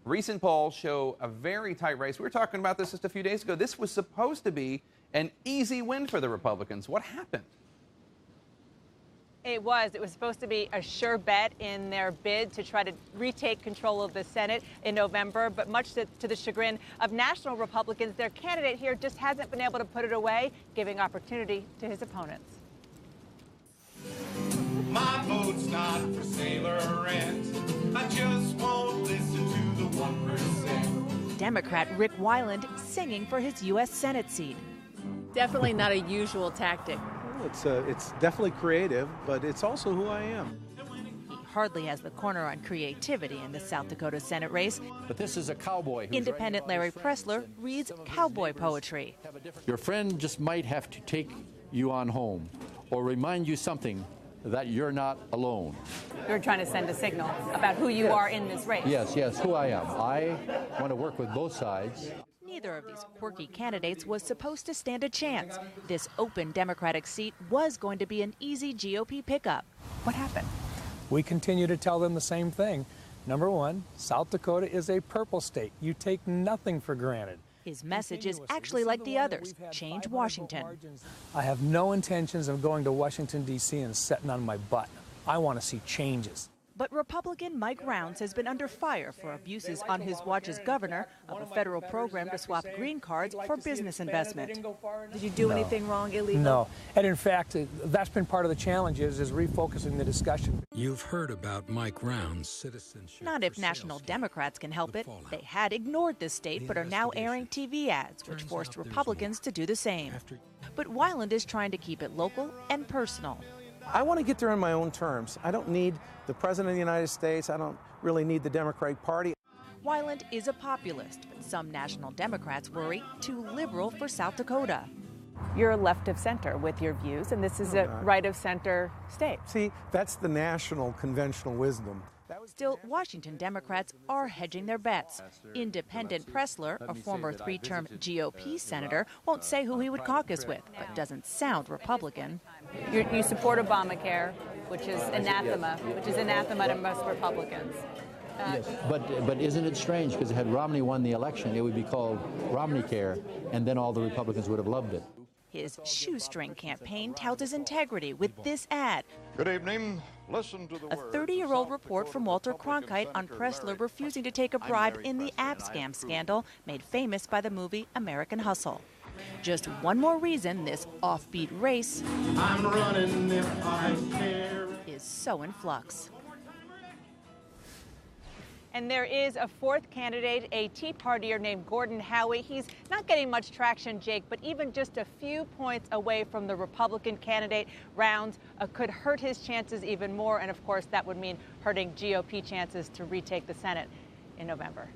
Recent polls show a very tight race. We were talking about this just a few days ago. This was supposed to be an easy win for the Republicans. What happened? It was supposed to be a sure bet in their bid to try to retake control of the Senate in November, but much to the chagrin of national Republicans, their candidate here just hasn't been able to put it away, giving opportunity to his opponents. My vote's not for sale or rent. I just won't listen to the 1%. Democrat Rick Weiland singing for his U.S. Senate seat. Definitely not a usual tactic. It's definitely creative, but it's also who I am. He hardly has the corner on creativity in the South Dakota Senate race. But this is a cowboy. Independent Larry Pressler reads cowboy poetry. Your friend just might have to take you on home or remind you something that you're not alone. You're trying to send a signal about who you are in this race. Yes, who I am. I want to work with both sides. Neither of these quirky candidates was supposed to stand a chance. This open Democratic seat was going to be an easy GOP pickup. What happened? We continue to tell them the same thing. Number one, South Dakota is a purple state. You take nothing for granted. His message is actually like the others. Change Washington. I have no intentions of going to Washington, D.C. and sitting on my butt. I want to see changes. But Republican Mike Rounds has been under fire for abuses on his watch as governor of a federal program to swap green cards for business investment. Did you do anything wrong, illegal? No. And in fact, that's been part of the challenge is refocusing the discussion. You've heard about Mike Rounds' citizenship. Not if national Democrats can help it. They had ignored this state but are now airing TV ads, which forced Republicans to do the same. But Weiland is trying to keep it local and personal. I want to get there on my own terms. I don't need the President of the United States. I don't really need the Democratic Party. Weiland is a populist, but some national Democrats worry too liberal for South Dakota. You're left of center with your views, and this is a right of center state. See, that's the national conventional wisdom. Still, Washington Democrats are hedging their bets. Independent Pressler, a former three-term GOP senator, won't say who he would caucus with, but doesn't sound Republican. You support Obamacare, which is anathema to most Republicans. Yes, but isn't it strange? Because had Romney won the election, it would be called Romney Care, and then all the Republicans would have loved it. His shoestring campaign touts his integrity with this ad. Good evening. Listen to the A 30-year-old report from Walter Cronkite on Pressler refusing to take a bribe in the app scam scandal made famous by the movie American Hustle. Just one more reason this offbeat race I'm running if I care. is so in flux. And there is a fourth candidate, a Tea Partier named Gordon Howie. He's not getting much traction, Jake, but even just a few points away from the Republican candidate Rounds could hurt his chances even more. And of course, that would mean hurting GOP chances to retake the Senate in November.